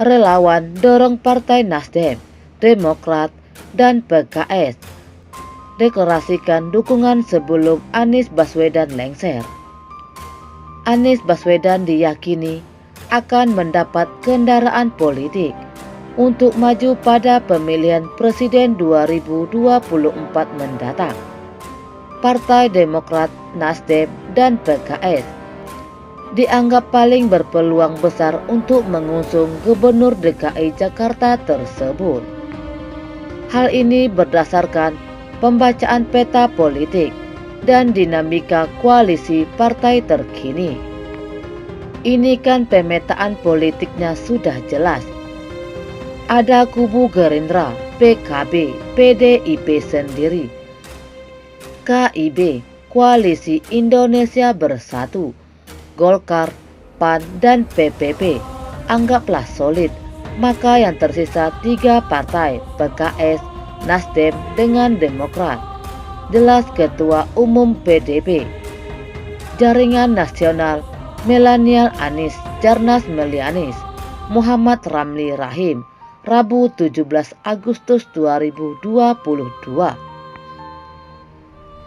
relawan dorong Partai Nasdem, Demokrat, dan PKS deklarasikan dukungan sebelum Anies Baswedan lengser. Anies Baswedan diyakini akan mendapat kendaraan politik untuk maju pada pemilihan presiden 2024 mendatang. Partai Demokrat, Nasdem, dan PKS dianggap paling berpeluang besar untuk mengusung Gubernur DKI Jakarta tersebut. Hal ini berdasarkan pembacaan peta politik dan dinamika koalisi partai terkini. Ini kan pemetaan politiknya sudah jelas. Ada kubu Gerindra, PKB, PDIP sendiri, KIB, Koalisi Indonesia Bersatu, Golkar, PAN, dan PPP anggaplah solid. Maka yang tersisa 3 partai, PKS, Nasdem, dengan Demokrat. Jelas Ketua Umum PDB, Jaringan Nasional Milenial Anies Jarnas Melianis, Muhammad Ramli Rahim, Rabu 17 Agustus 2022.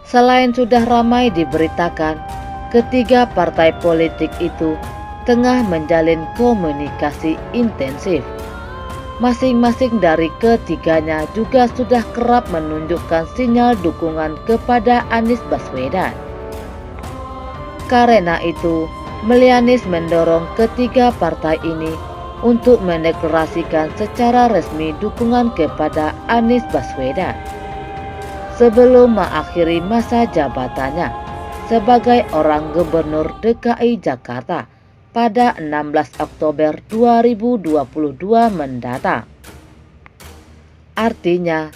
Selain sudah ramai diberitakan, ketiga partai politik itu tengah menjalin komunikasi intensif. Masing-masing dari ketiganya juga sudah kerap menunjukkan sinyal dukungan kepada Anies Baswedan. Karena itu, Melianis mendorong ketiga partai ini untuk mendeklarasikan secara resmi dukungan kepada Anies Baswedan sebelum mengakhiri masa jabatannya sebagai orang Gubernur DKI Jakarta pada 16 Oktober 2022 mendatang. Artinya,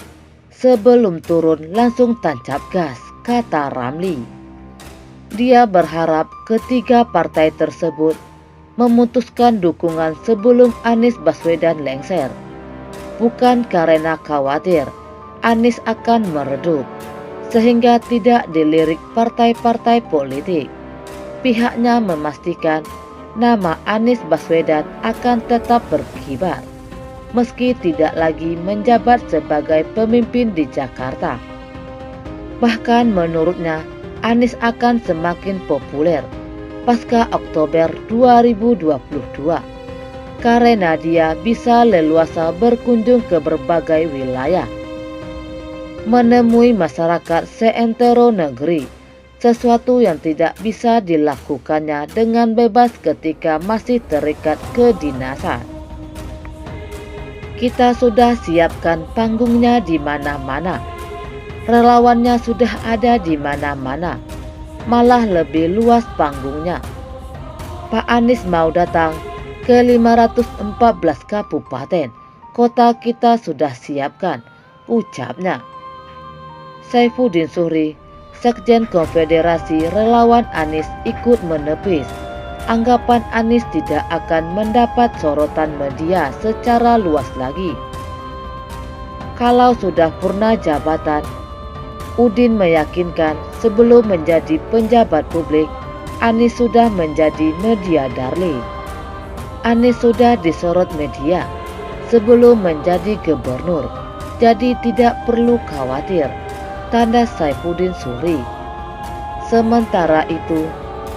sebelum turun langsung tancap gas, kata Ramli. Dia berharap ketiga partai tersebut memutuskan dukungan sebelum Anies Baswedan lengser, bukan karena khawatir Anies akan meredup, sehingga tidak dilirik partai-partai politik. Pihaknya memastikan nama Anies Baswedan akan tetap berkibar, meski tidak lagi menjabat sebagai pemimpin di Jakarta. Bahkan menurutnya, Anies akan semakin populer pasca Oktober 2022 karena dia bisa leluasa berkunjung ke berbagai wilayah, menemui masyarakat seantero negeri, sesuatu yang tidak bisa dilakukannya dengan bebas ketika masih terikat kedinasan. Kita sudah siapkan panggungnya di mana-mana. Relawannya sudah ada di mana-mana, malah lebih luas panggungnya. Pak Anies mau datang ke 514 kabupaten, kota kita sudah siapkan, ucapnya. Saifuddin Zuhri, Sekjen Konfederasi Relawan Anies, ikut menepis anggapan Anies tidak akan mendapat sorotan media secara luas lagi. Kalau sudah purna jabatan, Udin meyakinkan sebelum menjadi penjabat publik, Anies sudah menjadi media darling. Anies sudah disorot media sebelum menjadi gubernur, jadi tidak perlu khawatir, tanda Saifuddin Zuhri. Sementara itu,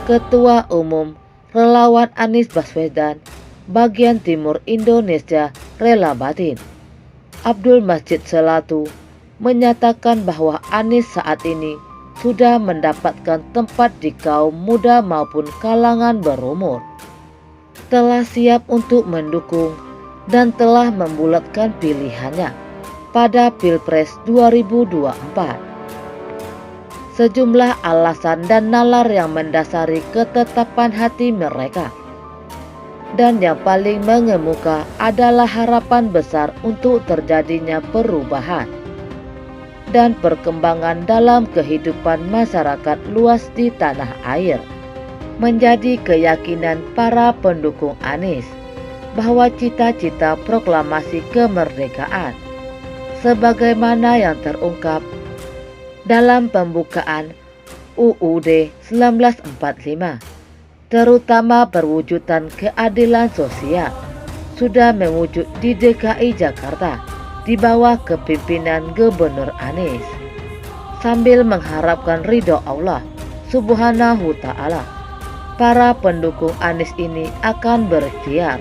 Ketua Umum Relawan Anies Baswedan bagian timur Indonesia Rela Batin, Abdul Majid Selatu, menyatakan bahwa Anies saat ini sudah mendapatkan tempat di kaum muda maupun kalangan berumur, telah siap untuk mendukung dan telah membulatkan pilihannya pada Pilpres 2024. Sejumlah alasan dan nalar yang mendasari ketetapan hati mereka, dan yang paling mengemuka adalah harapan besar untuk terjadinya perubahan dan perkembangan dalam kehidupan masyarakat luas di tanah air. Menjadi keyakinan para pendukung Anies bahwa cita-cita proklamasi kemerdekaan sebagaimana yang terungkap dalam pembukaan UUD 1945, terutama perwujudan keadilan sosial, sudah mewujud di DKI Jakarta di bawah kepimpinan Gubernur Anies. Sambil mengharapkan ridho Allah Subhanahu Ta'ala, para pendukung Anies ini akan berikhtiar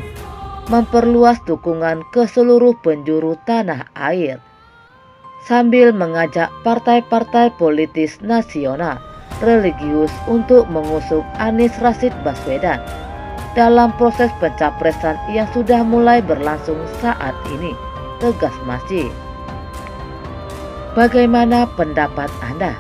memperluas dukungan ke seluruh penjuru tanah air, sambil mengajak partai-partai politis nasional religius untuk mengusung Anies Rashid Baswedan dalam proses pencapresan yang sudah mulai berlangsung saat ini, tegas Masih. Bagaimana pendapat Anda?